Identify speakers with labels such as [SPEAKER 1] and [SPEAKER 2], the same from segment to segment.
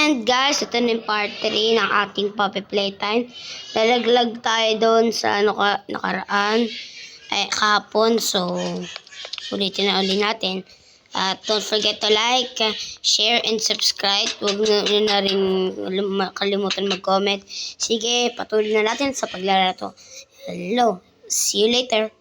[SPEAKER 1] And guys, ito na yung part 3 ng ating puppy playtime. Lalaglag tayo doon sa nakaraan. Kahapon. So, ulitin natin. At don't forget to like, share, and subscribe. Huwag na rin kalimutan mag-comment. Sige, patuloy na natin sa paglalaro. Hello. See you later.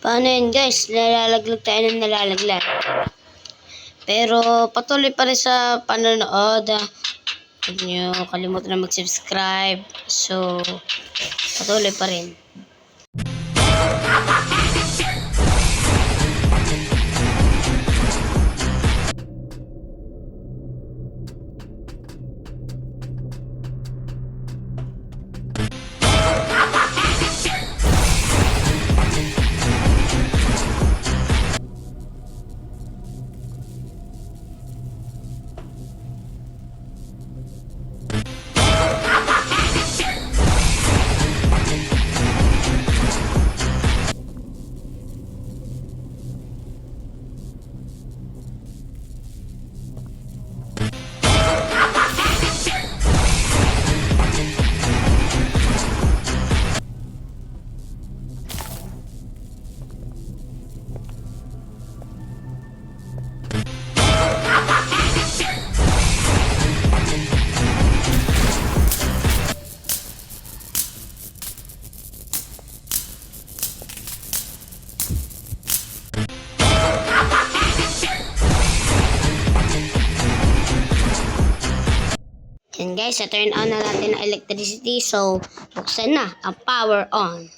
[SPEAKER 1] Paano yun guys? Nalalaglag tayo ng nalalaglag. Pero patuloy pa rin sa panonood. Huwag nyo kalimutan na mag-subscribe. So, patuloy pa rin. And guys, turn on na natin ang electricity. So, buksan na ang power on.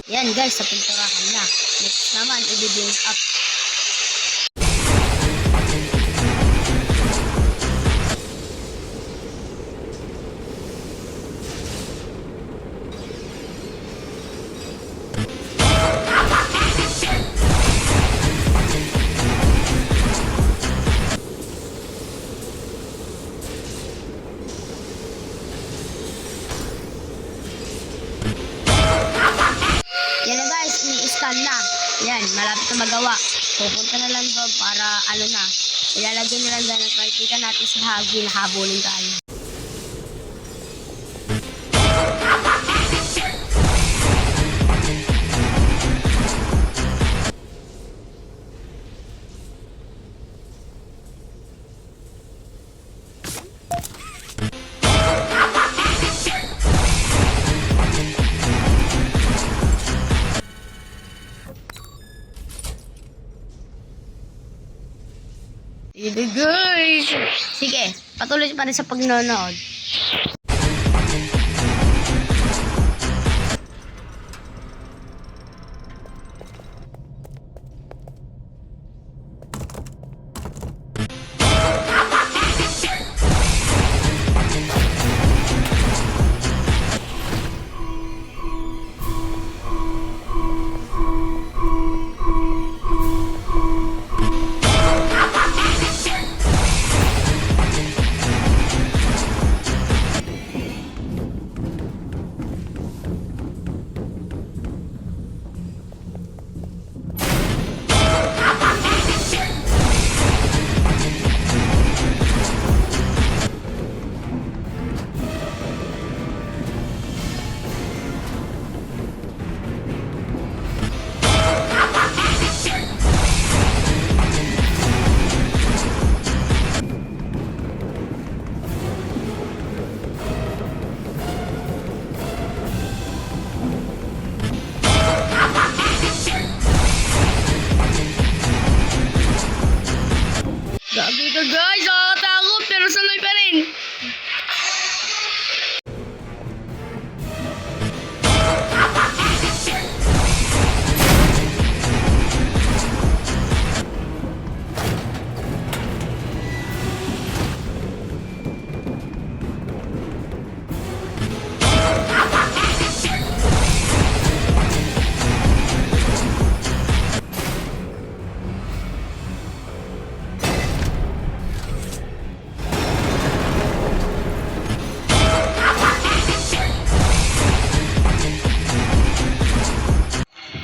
[SPEAKER 1] Yan guys, sa pinturahan na. Next naman, i-build up. Yan na guys, i-scan na. Yan, malapit na magawa. Pupunta na lang doon para ano na. Ilalagay na lang doon ang praktika natin si Hagi na habulin tayo. Sige guys! Sige, patuloy pa rin sa pagnonood. Gagi ka guys! Nakakatakot pero sanay pa rin!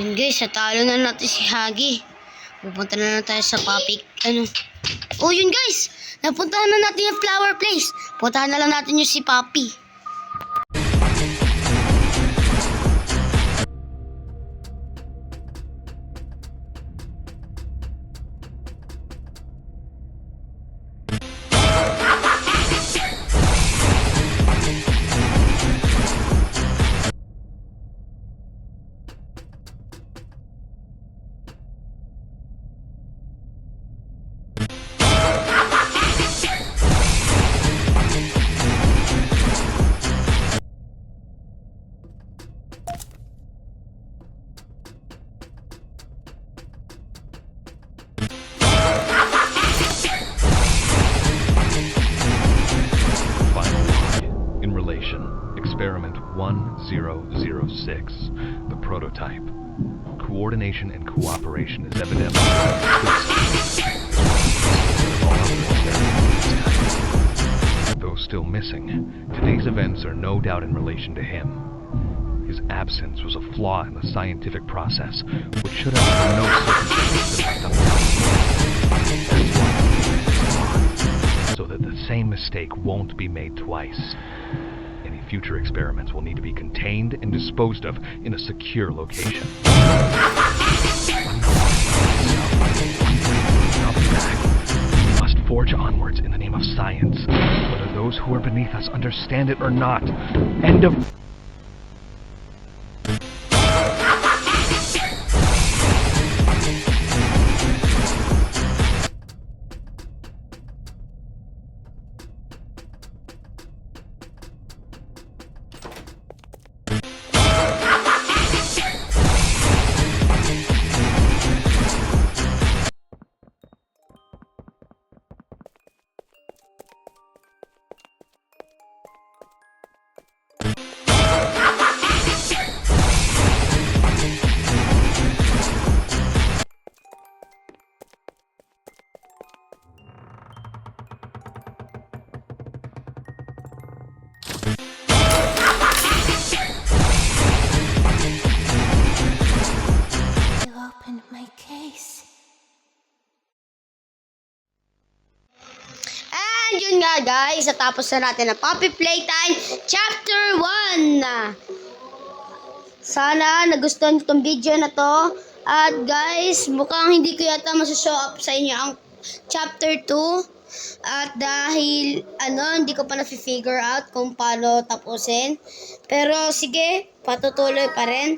[SPEAKER 1] Yun guys, natalo na natin si Hagi. Pupunta na tayo sa Papik. Oh yun guys! Napuntahan na natin yung flower place. Puntahan na lang natin yung si Papi.
[SPEAKER 2] Experiment 1006, the prototype. Coordination and cooperation is evident. Though still missing, today's events are no doubt in relation to him. His absence was a flaw in the scientific process, which should have been no circumstances that That's why so that the same mistake won't be made twice. Future experiments will need to be contained and disposed of in a secure location. We must forge onwards in the name of science, whether those who are beneath us understand it or not. End of...
[SPEAKER 1] guys, natapos na natin ang Poppy Playtime Chapter 1. Sana nagustuhan niyo tong video na to. At guys, mukhang hindi ko yata masushow up sa inyo ang Chapter 2. At dahil, hindi ko pa na-figure out kung paano tapusin. Pero sige, patutuloy pa rin.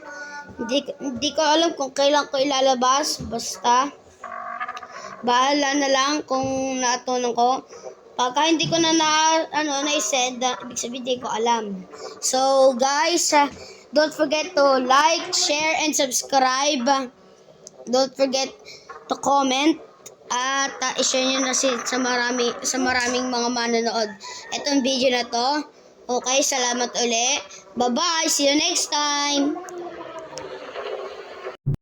[SPEAKER 1] Hindi ko alam kung kailan ko ilalabas. Basta, bahala na lang kung natunan ko. Pagka hindi ko na na-send, ibig sabihin hindi ko alam. So guys, don't forget to like, share, and subscribe. Don't forget to comment. At i-share nyo na sa maraming mga manonood itong video na to. Okay, salamat uli. Bye-bye. See you next time.